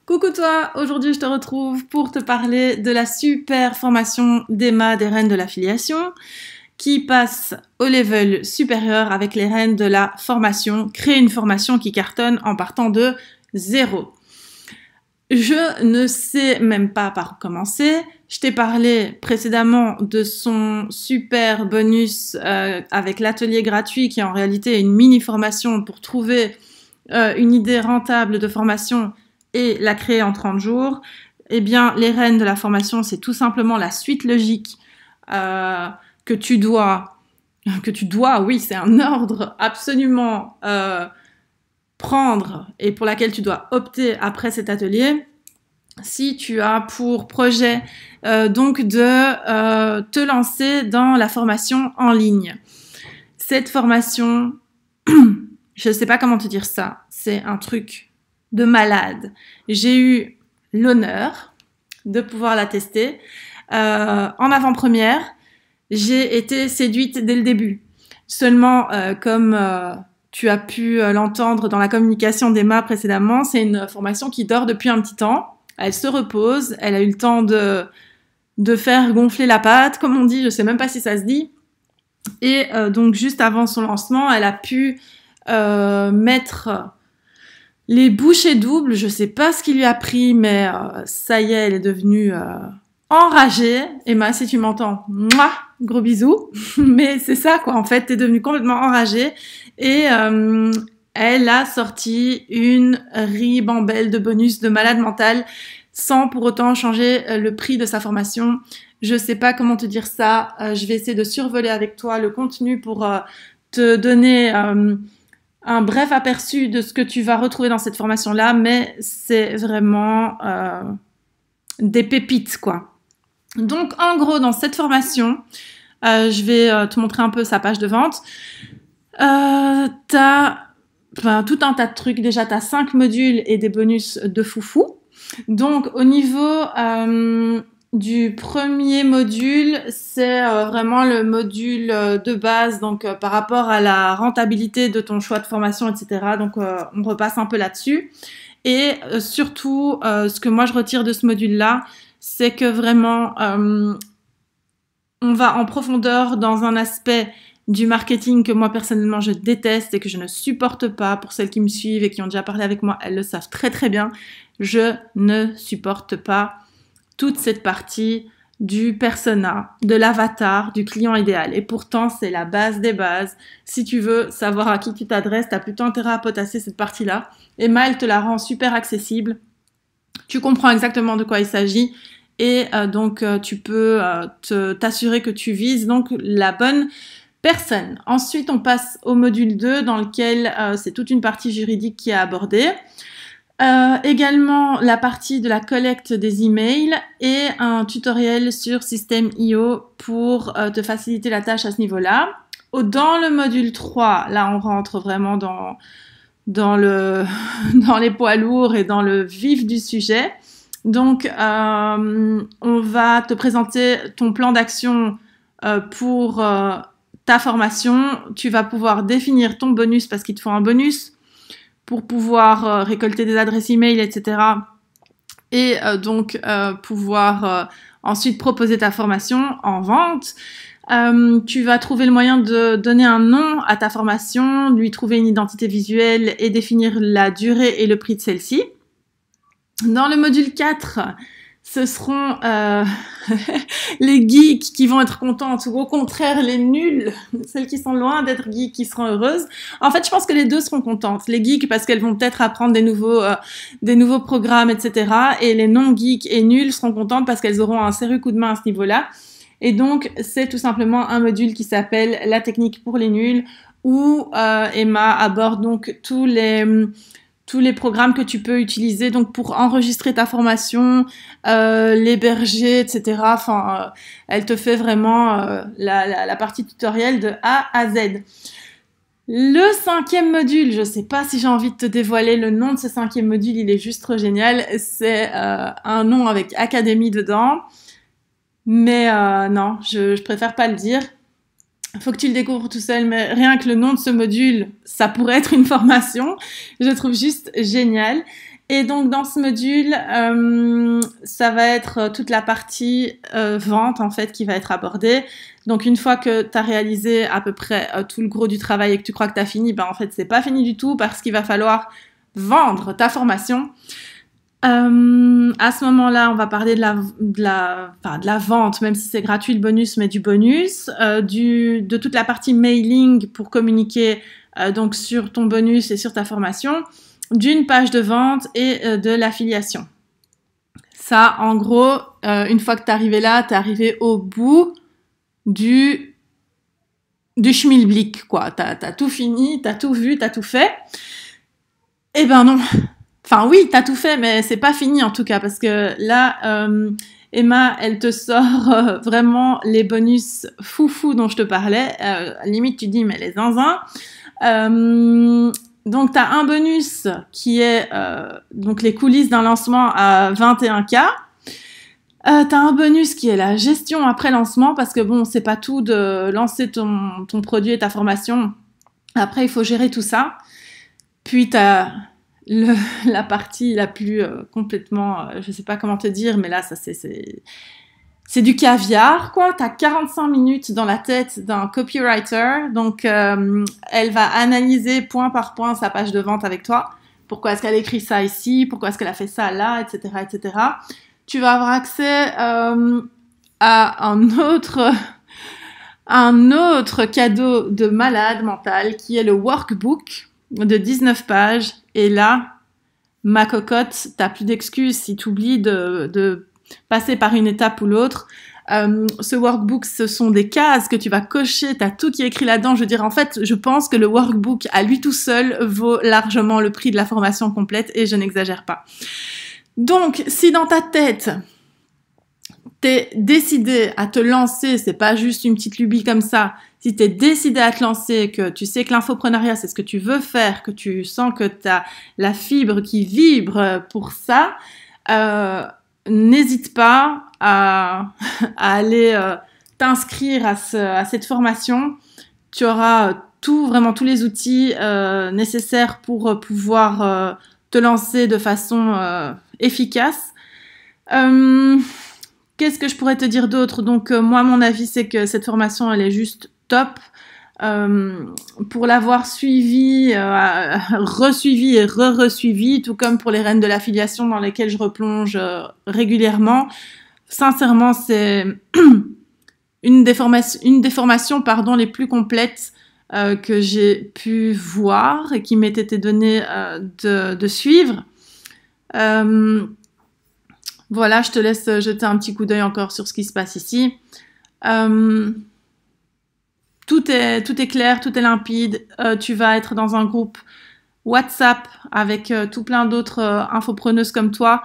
Coucou toi, aujourd'hui je te retrouve pour te parler de la super formation d'Emma des Reines de l'affiliation qui passe au level supérieur avec les Reines de la formation, créer une formation qui cartonne en partant de zéro. Je ne sais même pas par où commencer. Je t'ai parlé précédemment de son super bonus avec l'atelier gratuit qui en réalité est une mini formation pour trouver une idée rentable de formation et la créer en 30 jours. Eh bien, les Reines de la formation, c'est tout simplement la suite logique que tu dois, oui, c'est un ordre absolument prendre et pour laquelle tu dois opter après cet atelier si tu as pour projet donc de te lancer dans la formation en ligne. Cette formation, je ne sais pas comment te dire ça, c'est un truc de malade. J'ai eu l'honneur de pouvoir la tester en avant-première. J'ai été séduite dès le début. Seulement, comme tu as pu l'entendre dans la communication d'Emma précédemment, c'est une formation qui dort depuis un petit temps. Elle se repose, elle a eu le temps de faire gonfler la pâte, comme on dit, je sais même pas si ça se dit. Et donc, juste avant son lancement, elle a pu mettre les bouchées doubles. Je sais pas ce qui lui a pris, mais ça y est, elle est devenue enragée. Emma, si tu m'entends, mouah, gros bisous. Mais c'est ça, quoi. En fait, t'es devenue complètement enragée. Et elle a sorti une ribambelle de bonus de malade mental sans pour autant changer le prix de sa formation. Je sais pas comment te dire ça. Je vais essayer de survoler avec toi le contenu pour te donner un bref aperçu de ce que tu vas retrouver dans cette formation-là, mais c'est vraiment des pépites, quoi. Donc, en gros, dans cette formation, je vais te montrer un peu sa page de vente. T'as tout un tas de trucs. Déjà, t'as 5 modules et des bonus de foufou. Donc, au niveau du premier module, c'est vraiment le module de base, donc par rapport à la rentabilité de ton choix de formation, etc. Donc, on repasse un peu là-dessus. Et surtout, ce que moi je retire de ce module-là, c'est que vraiment, on va en profondeur dans un aspect du marketing que moi personnellement je déteste et que je ne supporte pas. Pour celles qui me suivent et qui ont déjà parlé avec moi, elles le savent très très bien. Je ne supporte pas toute cette partie du persona, de l'avatar, du client idéal. Et pourtant, c'est la base des bases. Si tu veux savoir à qui tu t'adresses, t'as plutôt intérêt à potasser cette partie-là. Emma, elle te la rend super accessible. Tu comprends exactement de quoi il s'agit. Et donc, tu peux t'assurer que tu vises donc la bonne personne. Ensuite, on passe au module 2 dans lequel c'est toute une partie juridique qui est abordée. Également la partie de la collecte des emails et un tutoriel sur System.io pour te faciliter la tâche à ce niveau-là. Dans le module 3, là on rentre vraiment dans les poids lourds et dans le vif du sujet. Donc on va te présenter ton plan d'action pour ta formation. Tu vas pouvoir définir ton bonus parce qu'il te faut un bonus pour pouvoir récolter des adresses email, etc. Et donc pouvoir ensuite proposer ta formation en vente. Tu vas trouver le moyen de donner un nom à ta formation, lui trouver une identité visuelle et définir la durée et le prix de celle-ci. Dans le module 4, ce seront les geeks qui vont être contentes ou au contraire les nuls, celles qui sont loin d'être geeks qui seront heureuses. En fait, je pense que les deux seront contentes. Les geeks parce qu'elles vont peut-être apprendre des nouveaux programmes, etc. Et les non-geeks et nuls seront contentes parce qu'elles auront un sérieux coup de main à ce niveau-là. Et donc, c'est tout simplement un module qui s'appelle la technique pour les nuls où Emma aborde donc tous les programmes que tu peux utiliser donc pour enregistrer ta formation, l'héberger, etc. Enfin, elle te fait vraiment la partie tutoriel de A à Z. Le 5e module, je sais pas si j'ai envie de te dévoiler le nom de ce 5e module, il est juste trop génial. C'est un nom avec Académie dedans. Mais non, je préfère pas le dire. Faut que tu le découvres tout seul, mais rien que le nom de ce module, ça pourrait être une formation. Je le trouve juste génial. Et donc dans ce module, ça va être toute la partie vente en fait qui va être abordée. Donc une fois que tu as réalisé à peu près tout le gros du travail et que tu crois que tu as fini, ben en fait c'est pas fini du tout parce qu'il va falloir vendre ta formation. À ce moment-là, on va parler de la vente, même si c'est gratuit le bonus, mais du bonus, de toute la partie mailing pour communiquer donc sur ton bonus et sur ta formation, d'une page de vente et de l'affiliation. Ça, en gros, une fois que tu es arrivé là, tu es arrivé au bout du schmilblick, quoi. T'as tout fini, t'as tout vu, t'as tout fait. Eh ben non. Enfin oui, t'as tout fait, mais c'est pas fini en tout cas, parce que là, Emma, elle te sort vraiment les bonus foufou dont je te parlais. Limite, tu dis, mais les zinzins. Donc, tu as un bonus qui est donc les coulisses d'un lancement à 21K. Tu as un bonus qui est la gestion après lancement, parce que bon, c'est pas tout de lancer ton produit et ta formation. Après, il faut gérer tout ça. Puis, tu as la partie la plus complètement, je sais pas comment te dire, mais là, ça c'est du caviar, quoi. T'as 45 minutes dans la tête d'un copywriter. Donc, elle va analyser point par point sa page de vente avec toi. Pourquoi est-ce qu'elle écrit ça ici? Pourquoi est-ce qu'elle a fait ça là? Etc., etc. Tu vas avoir accès à un autre cadeau de malade mental qui est le workbook de 19 pages. Et là, ma cocotte, t'as plus d'excuses si tu oublies de passer par une étape ou l'autre. Ce workbook, ce sont des cases que tu vas cocher, t'as tout qui est écrit là-dedans. Je veux dire, en fait, je pense que le workbook à lui tout seul vaut largement le prix de la formation complète et je n'exagère pas. Donc, si dans ta tête, t'es décidé à te lancer, c'est pas juste une petite lubie comme ça, si t'es décidé à te lancer, que tu sais que l'infoprenariat, c'est ce que tu veux faire, que tu sens que t'as la fibre qui vibre pour ça, n'hésite pas à aller t'inscrire à cette formation. Tu auras vraiment tous les outils nécessaires pour pouvoir te lancer de façon efficace. Qu'est-ce que je pourrais te dire d'autre? Donc moi, mon avis, c'est que cette formation, elle est juste top. Pour l'avoir suivi, resuivi et re-resuivi, tout comme pour les reines de l'affiliation dans lesquelles je replonge régulièrement. Sincèrement, c'est une des formations les plus complètes que j'ai pu voir et qui m'ait été donnée de suivre. Voilà, je te laisse jeter un petit coup d'œil encore sur ce qui se passe ici. Tout est clair, tout est limpide. Tu vas être dans un groupe WhatsApp avec tout plein d'autres infopreneuses comme toi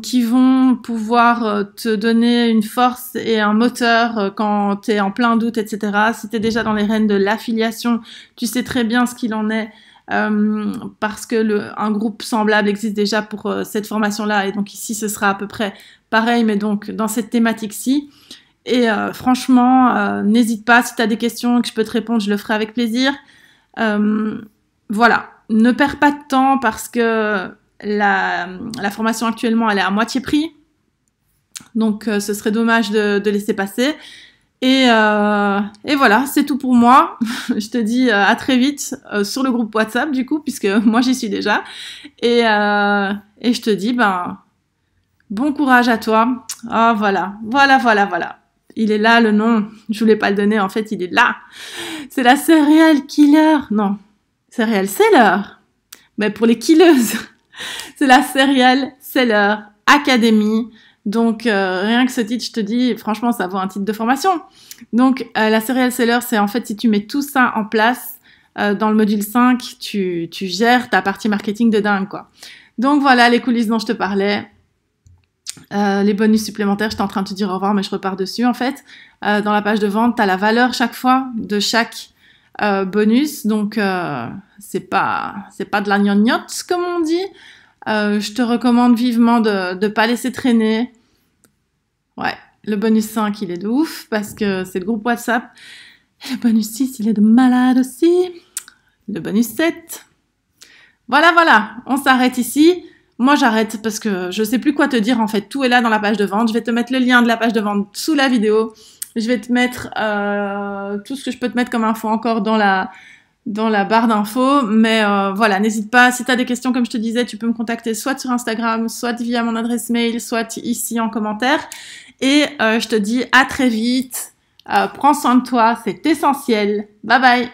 qui vont pouvoir te donner une force et un moteur quand tu es en plein doute, etc. Si tu es déjà dans les rênes de l'affiliation, tu sais très bien ce qu'il en est parce que un groupe semblable existe déjà pour cette formation-là. Et donc ici, ce sera à peu près pareil, mais donc dans cette thématique-ci. Et franchement, n'hésite pas, si tu as des questions et que je peux te répondre, je le ferai avec plaisir. Voilà, ne perds pas de temps parce que la formation actuellement, elle est à moitié prix. Donc, ce serait dommage de laisser passer. Et voilà, c'est tout pour moi. Je te dis à très vite sur le groupe WhatsApp, du coup, puisque moi, j'y suis déjà. Et je te dis, bon courage à toi. Ah, voilà. Il est là, le nom. Je voulais pas le donner, en fait, il est là. C'est la serial killer. Non, serial seller. Mais pour les killeuses. C'est la Serial Seller Academy. Donc, rien que ce titre, je te dis, franchement, ça vaut un titre de formation. Donc, la Serial Seller, c'est en fait, si tu mets tout ça en place, dans le module 5, tu gères ta partie marketing de dingue, quoi. Donc, voilà les coulisses dont je te parlais. Les bonus supplémentaires, j'étais en train de te dire au revoir, mais je repars dessus, en fait. Dans la page de vente, tu as la valeur chaque fois de chaque bonus. Donc, c'est pas de la gnognotte, comme on dit. Je te recommande vivement de pas laisser traîner. Ouais, le bonus 5, il est de ouf, parce que c'est le groupe WhatsApp. Et le bonus 6, il est de malade aussi. Le bonus 7. Voilà, on s'arrête ici. Moi, j'arrête parce que je sais plus quoi te dire en fait. Tout est là dans la page de vente. Je vais te mettre le lien de la page de vente sous la vidéo. Je vais te mettre tout ce que je peux te mettre comme info encore dans la barre d'infos. Mais voilà, n'hésite pas. Si tu as des questions, comme je te disais, tu peux me contacter soit sur Instagram, soit via mon adresse mail, soit ici en commentaire. Et je te dis à très vite. Prends soin de toi, c'est essentiel. Bye bye.